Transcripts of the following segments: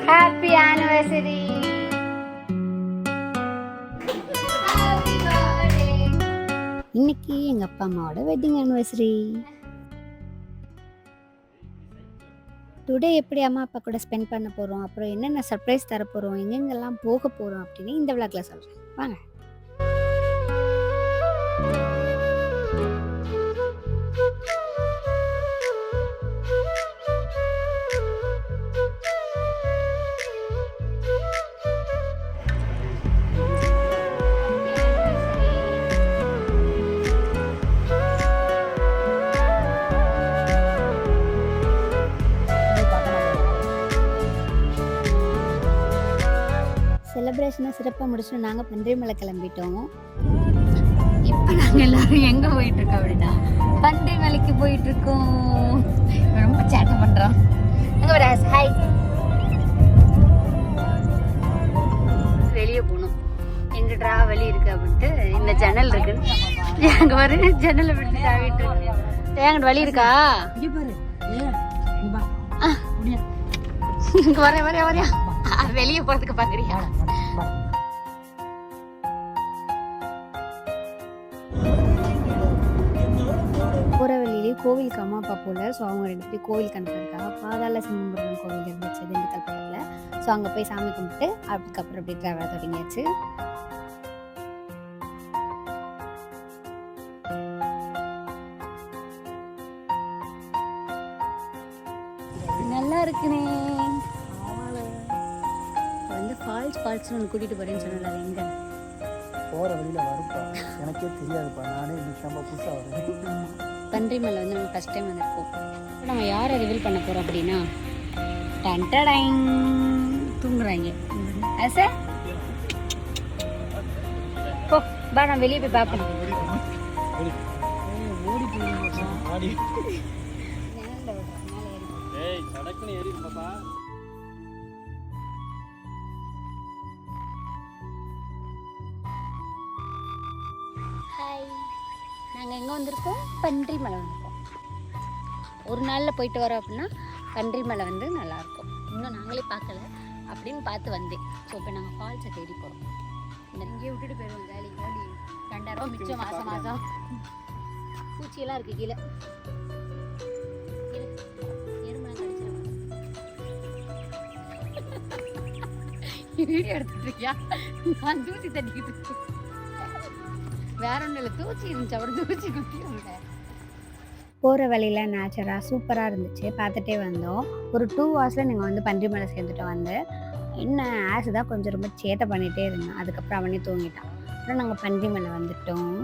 Happy anniversary. இன்னைக்கு எங்க அப்பா அம்மாவோட வெட்டிங் ஆனிவர்சரி. டுடே எப்படி அம்மா அப்பா கூட ஸ்பெண்ட் பண்ண போறோம், அப்புறம் என்னென்ன சர்ப்ரைஸ் தர போறோம், எங்கெங்கெல்லாம் போக போறோம் அப்படின்னு இந்த விளாக்ல சொல்றேன். வாங்க. செலிப்ரேஷனை சிறப்பாக முடிச்சுட்டு நாங்கள் பன்றிமலை கிளம்பிட்டோம். இப்போ நாங்கள் எல்லாரும் எங்கே போயிட்டுருக்கோம் அப்படின்னா பன்றிமலைக்கு போயிட்டுருக்கோம். ரொம்ப சேட்டை பண்ணுறோம். அங்கே வர ஹாய். வெளியே போகணும். எங்கடா வெளி இருக்கு அப்படின்ட்டு இந்த ஜன்னல் இருக்குன்னு அங்கே வர ஜன்னலை விட்டு தாவிட்டு இருக்கு. எங்கிட்ட வழி இருக்கா? இங்கே வரையா வெளியே போறதுக்கு பாக்குறியா? போற வழியிலே கோவிலுக்கு அம்மா அப்பா போல. ஸோ அவங்க 2 பேரும் கோவில் கண்டுறதுக்காக பாதாள சிம்மபுரம் கோவில் இருந்துச்சு திண்டுக்கல் பக்கத்தில். ஸோ அங்கே போய் சாமி கும்பிட்டு அதுக்கப்புறம் அப்படி டிராவல் தொடங்கியாச்சு. நல்லா இருக்குனே. ஃபால்ஸ் ஒன்று கூட்டிகிட்டு போகிறேன்னு சொன்னல, அது எங்கே? போகிற வழியில் வருப்பா, எனக்கே தெரியாதுப்பா. நானே இன்னைக்கு நம்ம புதுசாக வரேன். பன்றிமலை வந்து நம்ம ஃபஸ்ட் டைம் வந்திருக்கோம். நம்ம யாரை ரிவீல் பண்ண போகிறோம் அப்படின்னா டன்டடைங் தூங்குறாங்க. சார் போ பா, நான் வெளியே போய் பார்க்கணும். ஓடி ஹாய், நாங்கள் எங்கே வந்திருக்கோம்? பன்றிமலை வந்திருக்கோம். ஒரு நாளில் போயிட்டு வரோம் அப்படின்னா பன்றிமலை வந்து நல்லாயிருக்கும். இன்னும் நாங்களே பார்க்கல அப்படின்னு பார்த்து வந்தேன். ஸோ இப்போ நாங்கள் ஃபால்ஸை தேடி போகிறோம். இங்கேயே விட்டுட்டு போயிடுவோம். வேலை ஓடி 2000 மிச்சம் மாதம் பூச்சியெல்லாம் இருக்குது கீழே. வீடியோ எடுத்துட்டு இருக்கியா? நான் தூசி தட்டிக்கிட்டு இருக்கேன். வேற ஒன்றும் இல்லை, தூச்சி இருந்துச்சு. அப்புறம் தூச்சி குத்தி போகிற வழியில் நேச்சராக சூப்பராக இருந்துச்சு. பார்த்துட்டே வந்தோம். ஒரு 2 ஹவர்ஸில் நீங்கள் வந்து பன்றிமலை சேர்ந்துட்டோம். வந்து என்ன ஆசை தான் கொஞ்சம் ரொம்ப சேட்டை பண்ணிகிட்டே இருந்தேன். அதுக்கப்புறம் அவனே தூங்கிட்டான். அப்புறம் நாங்கள் பன்றிமலை வந்துட்டோம்.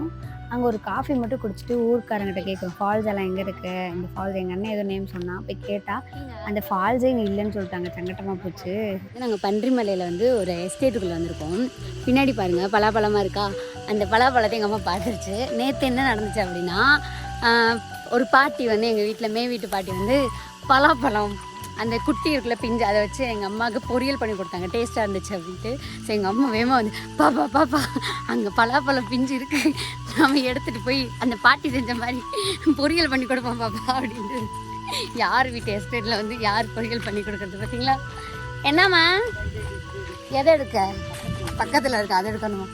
அங்கே ஒரு காஃபி மட்டும் குடிச்சிட்டு ஊருக்காரங்கிட்ட கேட்குறோம், ஃபால்ஸ் எல்லாம் எங்கே இருக்குது, இந்த ஃபால்ஸ் எங்கள் அண்ணன் ஏதோ நேம் சொன்னால் போய் கேட்டால் அந்த ஃபால்ஸே இங்கே இல்லைன்னு சொல்லிட்டாங்க. சங்கட்டமாக போச்சு. நாங்கள் பன்றிமலையில் வந்து ஒரு எஸ்டேட்டுக்குள்ளே வந்திருக்கோம். பின்னாடி பாருங்கள் பலாப்பழமாக இருக்கா. அந்த பலாப்பழத்தை எங்கள் அம்மா பார்த்துருச்சு. நேற்று என்ன நடந்துச்சு அப்படின்னா, ஒரு பாட்டி வந்து எங்கள் வீட்டில் வீட்டு பாட்டி வந்து பலாப்பழம் அந்த குட்டி இருக்குல்ல பிஞ்சு, அதை வச்சு எங்கள் அம்மாவுக்கு பொரியல் பண்ணி கொடுத்தாங்க. டேஸ்ட்டாக இருந்துச்சு அப்படின்ட்டு. ஸோ எங்கள் அம்மா வேகமாக வந்து பாப்பா அங்கே பலாப்பழம் பிஞ்சு இருக்குது, நம்ம எடுத்துகிட்டு போய் அந்த பாட்டி செஞ்ச மாதிரி பொரியல் பண்ணி கொடுப்போம் பாப்பா அப்படின்ட்டு. யார் வீட்டு எஸ்டேட்டில் வந்து யார் பொரியல் பண்ணி கொடுக்குறது பார்த்தீங்களா? என்னம்மா எதை எடுக்க? பக்கத்தில் இருக்க அதை எடுக்கணுமா?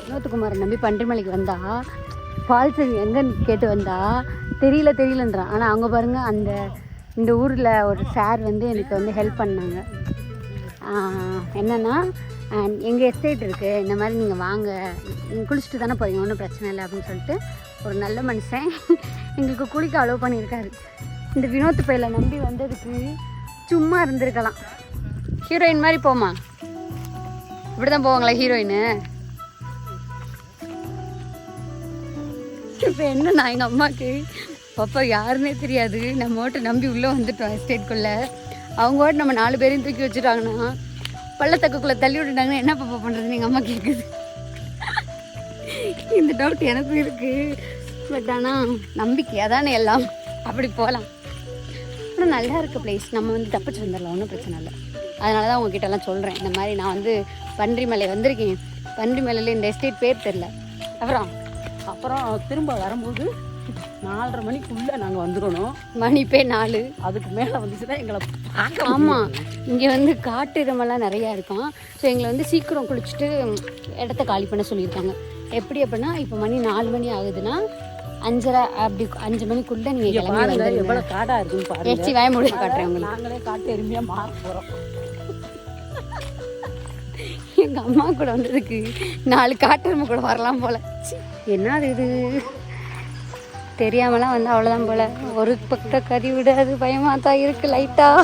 வினோத்குமாரை நம்பி பன்றிமலைக்கு வந்தா ஃபால்ஸ் எங்கன்னு கேட்டு வந்தா தெரியலன்றான். ஆனால் அவங்க பாருங்கள், இந்த ஊரில் ஒரு சார் வந்து எனக்கு வந்து ஹெல்ப் பண்ணாங்க. என்னென்னா, எங்கள் எஸ்டேட் இருக்குது, இந்த மாதிரி நீங்கள் வாங்க, நீங்கள் குளிச்சுட்டு தானே போகிறீங்க, ஒன்றும் பிரச்சனை இல்லை அப்படின்னு சொல்லிட்டு ஒரு நல்ல மனுஷன் எங்களுக்கு குளிக்க அலோவ் பண்ணியிருக்காரு. இந்த வினோத் பையில நம்பி வந்ததுக்கு சும்மா இருந்திருக்கலாம். ஹீரோயின் மாதிரி போமா, இப்படி தான் போவாங்களா ஹீரோயின்? இப்போ என்னன்னா, எங்கள் அம்மாவுக்கு பாப்பா யாருன்னே தெரியாது, நம்ம ஓட்ட நம்பி உள்ளே வந்துட்டோம் எஸ்டேட்குள்ளே. அவங்க ஓட்டு நம்ம 4 பேரையும் தூக்கி வச்சுட்டாங்கன்னா, பள்ளத்தக்குள்ளே தள்ளி விட்டுட்டாங்கன்னா என்ன பாப்பா பண்ணுறதுன்னு எங்கள் அம்மா கேட்குது. இந்த டவுட் எனக்கும் இருக்குது. பட் ஆனால் நம்பிக்கை அதானே எல்லாம், அப்படி போகலாம். ஆனால் நல்லா இருக்க பிளேஸ், நம்ம வந்து தப்பிச்சு வந்துடலாம், ஒன்றும் பிரச்சனை இல்லை. அதனால தான் உங்ககிட்டலாம் சொல்கிறேன். இந்த மாதிரி நான் வந்து பன்றிமலை வந்திருக்கேன். பன்றிமலையில் இந்த எஸ்டேட் பேர் தெரில. அப்புறம் திரும்ப வரும்போது 4:30 மணிக்குள்ளே நாங்கள் வந்துடணும். மணி இப்போ 4. அதுக்கு மேலே வந்துச்சுன்னா எங்களை ஆமாம், இங்கே வந்து காட்டு இடமெல்லாம் நிறையா இருக்கும். ஸோ எங்களை வந்து சீக்கிரம் குளிச்சுட்டு இடத்த காலி பண்ண சொல்லியிருக்காங்க. எப்படி அப்படின்னா இப்போ மணி 4 மணி ஆகுதுன்னா 5:30 அப்படி 5 மணிக்குள்ளே நீங்கள் கிளம்பி பாருங்க வந்துடுங்க. எவ்வளோ காடாக இருக்குன்னு பாருங்க. எச்சி வாய முடிச்சு காட்டுறேன் உங்களுக்கு. நாங்களே காட்டு எருமையாக மாற போகிறோம். எங்கள் அம்மா கூட வந்ததுக்கு 4 காட்டெருமை கூட வரலாம் போல். என்ன இது தெரியாமலாம் வந்து அவ்வளோதான் போல். ஒரு பக்க கறி விடாது, பயமாக தான் இருக்குது லைட்டாக.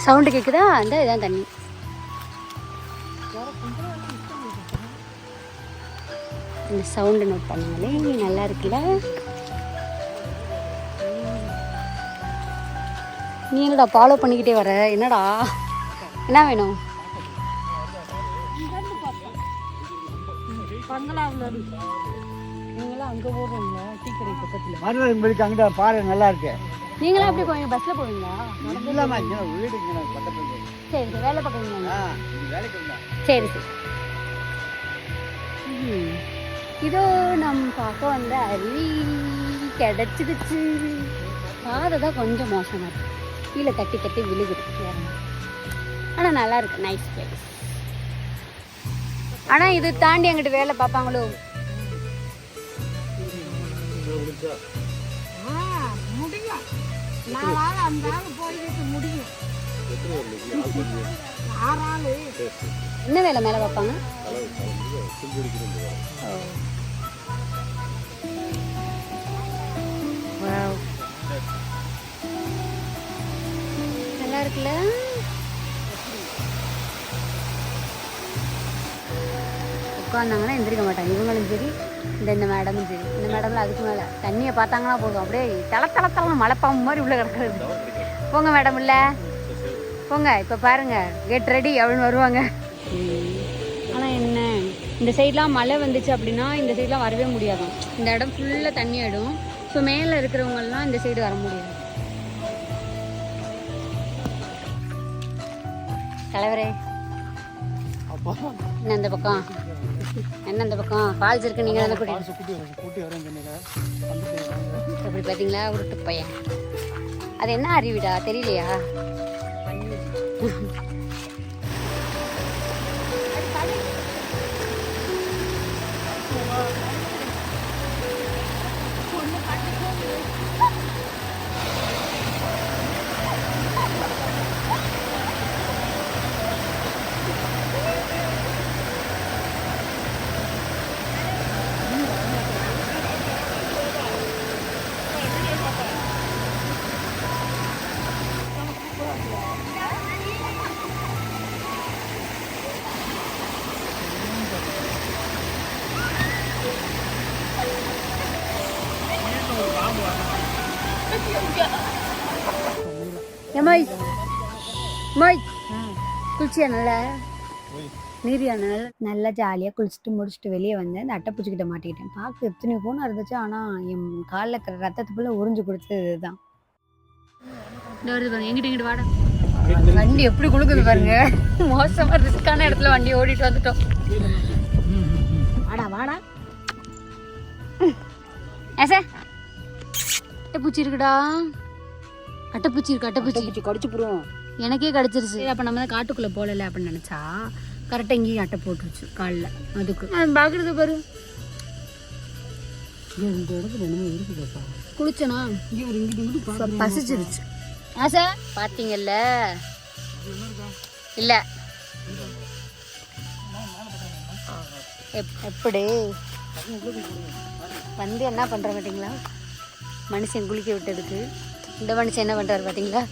சவுண்டு கேட்குதா? அந்த இதான் தண்ணி. இந்த சவுண்டு நோட் பண்ணுங்களே, நல்லா இருக்குல்ல. நீ என்னடா ஃபாலோ பண்ணிக்கிட்டே வர? என்னடா என்ன வேணும்? நீங்களாம் அங்கே போடுறீங்களா? டீக்கடை பக்கத்தில் மருதங்களுக்கு அங்கிட்ட பாரு நல்லா இருக்கு. நீங்களாம் எப்படி போவீங்க? பஸ்ஸில் போவீங்களா? இல்லாம வீடு இங்க பக்கத்துல சரி சரி, வேலை பார்க்குறீங்களா? வேலைக்கு வந்தா சரி சரி. இதோ நம்ம பார்க்க வந்த அருவி கிடச்சிடுச்சு. பாதை தான் கொஞ்சம் மோசமாக இருக்கு, கீழே தட்டி தட்டி விழுகுது. ஆனால் நல்லா இருக்கு, நைஸ் பிளேஸ். ஆனால் இது தாண்டி அங்கிட்டு வேலை பார்ப்பாங்களோ? என்ன வேலை மேலே பார்ப்பாங்க? நல்லா இருக்குல்ல. உட்காந்தாங்கன்னா எந்திரிக்க மாட்டாங்க. இவங்களும் சரி, இந்த மேடமும் சரி. இந்த மேடம்ல அதுக்கு மேலே தண்ணியை பார்த்தாங்கன்னா போதும், அப்படியே தளத்தளத்தளம் மலைப்பாம்பு மாதிரி உள்ள கிடக்கிறது. போங்க மேடம், இல்லை போங்க. இப்போ பாருங்க, கெட் ரெடி அப்படின்னு வருவாங்க. ஆனால் என்ன, இந்த சைட்லாம் மழை வந்துச்சு அப்படின்னா இந்த சைட்லாம் வரவே முடியாதான். இந்த இடம் ஃபுல்லாக தண்ணி ஆகிடும். ஸோ மேலே இருக்கிறவங்கலாம் இந்த சைடு வர முடியாது. தலைவரே என்ன இந்த பக்கம், என்ன இந்த பக்கம் ஃபால்ஸ் இருக்கு. நீங்கள் தானே கூட்டி வரேன். எப்படி பார்த்தீங்களா உருட்டு பையன்? அது என்ன அருவிடா தெரியலையா? குளிச்சியா? நல்லா நீரியா? நல்லா ஜாலியாக குளிச்சுட்டு முடிச்சுட்டு வெளியே வந்தேன். இந்த அட்டைப்பூச்சிக்கிட்ட மாட்டிக்கிட்டேன். பார்க்க எத்தனை ஃபோனாக இருந்துச்சு, ஆனால் என் காலில் இருக்கிற ரத்தத்துக்குள்ளே உறிஞ்சு கொடுத்தது இதுதான். எங்கிட்ட வாடா. வண்டி எப்படி கொடுக்குது பாருங்க. மோசமாக ரிஸ்கான இடத்துல வண்டி ஓடிட்டு வந்துட்டோம். வாடா வாடா. ஏசே அட்டைப்பூச்சி இருக்குடா. அட்டைப்பூச்சி இருக்கு, அட்டைப்பூச்சி கடிச்சு போடுவோம். எனக்கே கடிச்சிருச்சு. அப்போ நம்ம தான் காட்டுக்குள்ளே போகல அப்படின்னு நினச்சா கரெக்டாக எங்கேயும் அட்டை போட்டுருச்சு காலில். அதுக்கு பார்க்குறது பாரு. இந்த இடத்துல என்னமோ இருக்குதுப்பா. குளிச்சனா பசிச்சிருச்சு. ஆசா பார்த்தீங்கல்ல? இல்லை எப்படி வந்து என்ன பண்ணுற மாட்டிங்களா? மனுஷன் குளிக்க விட்டதுக்கு இந்த மனுஷன் என்ன பண்ணுறாரு பார்த்தீங்களா?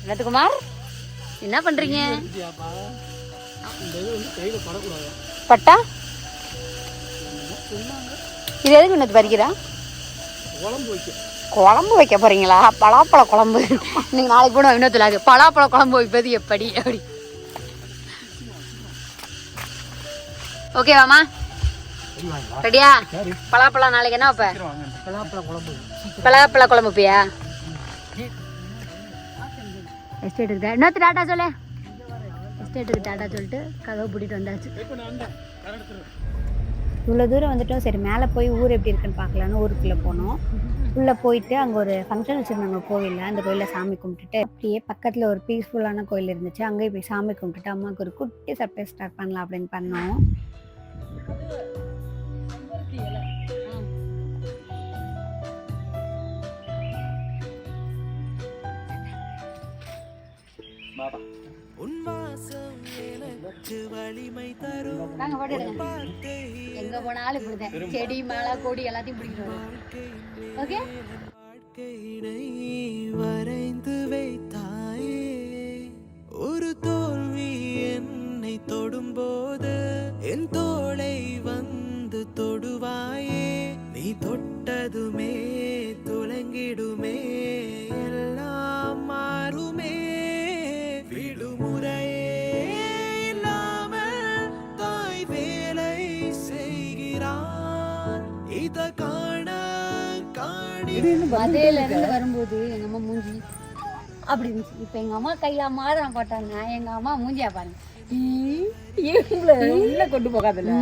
என்னத்துக்குமார் என்ன பண்ணுறீங்க? பட்டா இது எதுக்கு இன்னது பறிக்கிறா? குழம்பு வைக்க போகிறீங்களா? பலாப்பழ குழம்பு. நீங்கள் நாளைக்கு கூட இன்னொருத்தலாக பலாப்பழ குழம்பு வைப்பது எப்படி அப்படி. ஓகேவாம்மா, ரெடியா? பலாப்பழம் நாளைக்கு என்ன வைப்ப? பலாப்பழ குழம்பு வைப்பியா? எஸ்டேட் இருக்கா? இன்னொரு டாட்டா சொல்லு. எஸ்டேட்டுக்கு டாட்டா சொல்லிட்டு கதவை பூட்டிட்டு வந்தாச்சு. இவ்வளோ தூரம் வந்துட்டோம். சரி மேலே போய் ஊர் எப்படி இருக்குன்னு பார்க்கலான்னு ஊருக்குள்ளே போனோம். உள்ளே போயிட்டு அங்கே ஒரு ஃபங்க்ஷன் வச்சுருந்தாங்க கோவிலில். அந்த கோயிலில் சாமி கும்பிட்டுட்டு அப்படியே பக்கத்தில் ஒரு பீஸ்ஃபுல்லான கோயில் இருந்துச்சு. அங்கேயே போய் சாமி கும்பிட்டுட்டு அம்மாவுக்கு ஒரு குட்டி சர்ப்ரைஸ் ஸ்டார்ட் பண்ணலாம் அப்படின்னு பண்ணோம். எங்க போனாலும் இப்படிதான் செடி மலை கொடி எல்லாத்தையும் பிடிக்கிறோம். ஓகே வரைந்து வைத்தாயே ஒரு தோல்வி என்னை தொடும்போது என் தோளை வந்து தொடுவாயே நீ தொட்டதுமே துலங்கிடுமே எல்லாம் மாறுமே விடுமுறையே இல்லாமல் தாய் வேலை செய்கிறான் இத காண மதையில இருந்து வரும்போது எங்க அம்மா மூஞ்சி அப்படி இருந்துச்சு. இப்ப எங்க அம்மா கையில மாதம் போட்டாங்க. எங்க அம்மா மூஞ்சியா பாருங்க. கொண்டு போகாதுல்ல.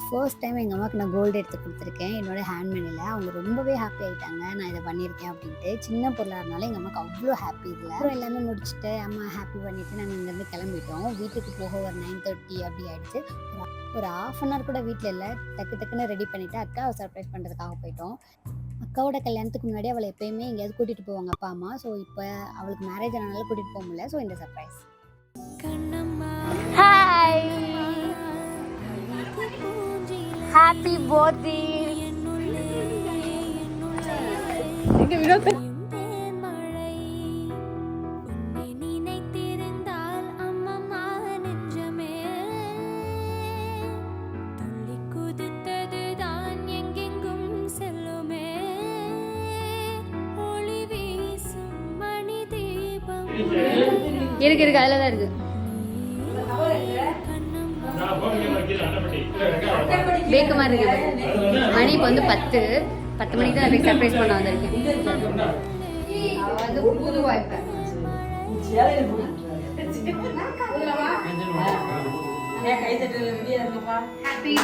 ஃபர்ஸ்ட் டைம் எங்கள் அம்மாவுக்கு நான் கோல்டு எடுத்து கொடுத்துருக்கேன் என்னோட ஹேண்ட்மேடில். அவங்க ரொம்பவே ஹாப்பி ஆகிட்டாங்க நான் இதை பண்ணியிருக்கேன் அப்படின்ட்டு. சின்ன பொருளாக இருந்தாலும் எங்கள் அம்மாவுக்கு அவ்வளோ ஹாப்பி இதில். அப்புறம் எல்லாமே முடிச்சுட்டு அம்மா ஹாப்பி பண்ணிவிட்டு நாங்கள் இங்கேருந்து கிளம்பிட்டோம். வீட்டுக்கு போக ஒரு 9:30 அப்படி ஆகிடுச்சு. ஒரு 1/2 hour கூட வீட்டில் இல்லை. டக்குன்னு ரெடி பண்ணிவிட்டு அக்காவை சர்ப்ரைஸ் பண்ணுறதுக்காக போயிட்டோம். அக்காவோட கல்யாணத்துக்கு முன்னாடி அவளை எப்போயுமே எங்கேயாவது கூட்டிகிட்டு போவாங்க அப்பா அம்மா. ஸோ இப்போ அவளுக்கு மேரேஜ் ஆனாலும் கூட்டிகிட்டு போக முடியல. ஸோ இந்த சர்ப்ரைஸ். Hi, happy birthday. எங்க வினோத் இருக்கு அதில் தான் இருக்கு. பேக்கு மாதிரி இருக்குது. மணி இப்போ வந்து 10 மணிக்கு தான் போய் சர்ப்ரைஸ் பண்ண வந்திருக்கேன். வந்து புது வாய்ப்பு. ஹாப்பி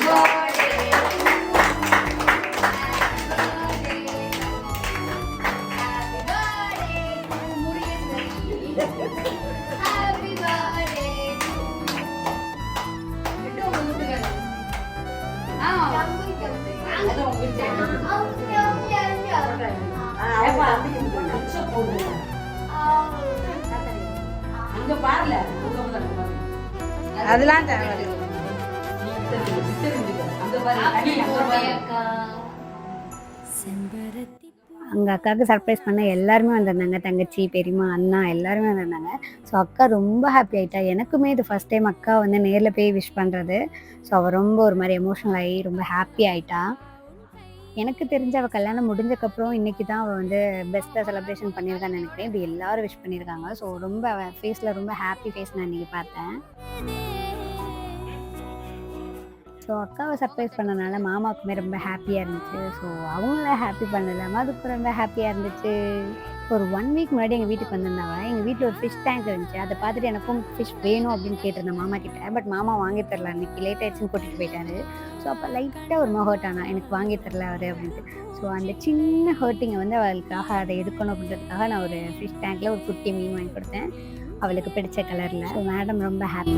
அதெல்லாம் அங்கே அக்காவுக்கு சர்ப்ரைஸ் பண்ண எல்லாருமே வந்திருந்தாங்க. தங்கச்சி, பெரியம்மா, அண்ணா எல்லாருமே வந்திருந்தாங்க. ஸோ அக்கா ரொம்ப ஹாப்பி ஆகிட்டா. எனக்குமே இது ஃபஸ்ட் டைம் அக்கா வந்து நேரில் போய் விஷ் பண்ணுறது. ஸோ அவள் ரொம்ப ஒரு மாதிரி எமோஷனல் ஆகி ரொம்ப ஹாப்பி ஆகிட்டா. எனக்கு தெரிஞ்ச அவள் கல்யாணம் முடிஞ்சக்கப்புறம் இன்றைக்கி தான் அவள் வந்து பெஸ்ட்டாக செலிப்ரேஷன் பண்ணியிருக்கான்னு நினைக்கிறேன். இப்படி எல்லோரும் விஷ் பண்ணியிருக்காங்க. ஸோ ரொம்ப அவள் ஃபேஸில் ரொம்ப ஹாப்பி ஃபேஸ் நான் இன்றைக்கி பார்த்தேன். ஸோ அக்காவை சர்ப்ரைஸ் பண்ணனால மாமாவுக்குமே ரொம்ப ஹாப்பியாக இருந்துச்சு. ஸோ அவங்கள ஹாப்பி பண்ணல, அதுக்கு ரொம்ப ஹாப்பியாக இருந்துச்சு. ஒரு 1 week முன்னாடி எங்கள் வீட்டுக்கு வந்திருந்தாங்க. எங்கள் வீட்டில் ஒரு ஃபிஷ் டேங்க் இருந்துச்சு. அதை பார்த்துட்டு எனக்கும் ஃபிஷ் வேணும் அப்படின்னு கேட்டிருந்தேன் மாமா கிட்ட. பட் மாமா வாங்கி தரல. அன்றைக்கி லேட் ஆகிடுச்சுன்னு கூட்டிகிட்டு போயிட்டாரு. ஸோ அப்போ லைட்டாக ஒரு ஹர்ட் ஆனா எனக்கு வாங்கி தரல அவர் அப்படின்ட்டு. ஸோ அந்த சின்ன ஹர்ட்டிங்கை வந்து அவளுக்காக அதை எடுக்கணும் அப்படின்றதுக்காக நான் ஒரு ஃபிஷ் டேங்க்கில் ஒரு குட்டி மீன் வாங்கி கொடுத்தேன் அவளுக்கு பிடிச்ச கலரில். ஸோ மேடம் ரொம்ப ஹாப்பி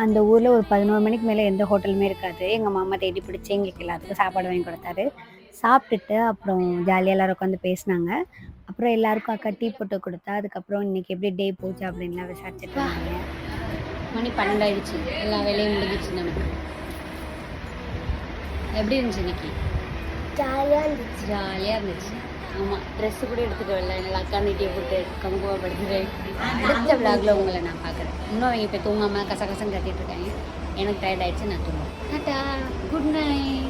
அந்த ஊரில் ஒரு 11 மணிக்கு மேலே எந்த ஹோட்டலுமே இருக்காது. எங்கள் மாமா தேடி பிடிச்சி எங்களுக்கு எல்லாத்துக்கும் சாப்பாடு வாங்கி கொடுத்தாரு. சாப்பிட்டுட்டு அப்புறம் ஜாலியாக எல்லோரும் உட்காந்து பேசினாங்க. அப்புறம் எல்லாருக்கும் அக்கா டீ போட்டு கொடுத்தா. அதுக்கப்புறம் இன்றைக்கி எப்படி டே போச்சு அப்படின்லாம் விசாரிச்சுட்டு மணி 12 ஆயிடுச்சு. எல்லா வேலையும் முடிஞ்சிச்சு. நமக்கு எப்படி இருந்துச்சு இன்னைக்கு? ஜாலியாக இருந்துச்சு. ஆமாம், ட்ரெஸ்ஸு கூட எடுத்துகிட்டு வரல. என்னால் அக்கா நீட்டியை போட்டு கமுகப்படுத்துகிறேன். அடுத்த விளாகில் உங்களை நான் பார்க்குறேன். இன்னும் அவங்க இப்போ தூங்காமல் கசகசம் கட்டிகிட்டு இருக்காங்க. எனக்கு டயர்ட் ஆகிடுச்சு. நான் தூங்குவேன். Tata, good night.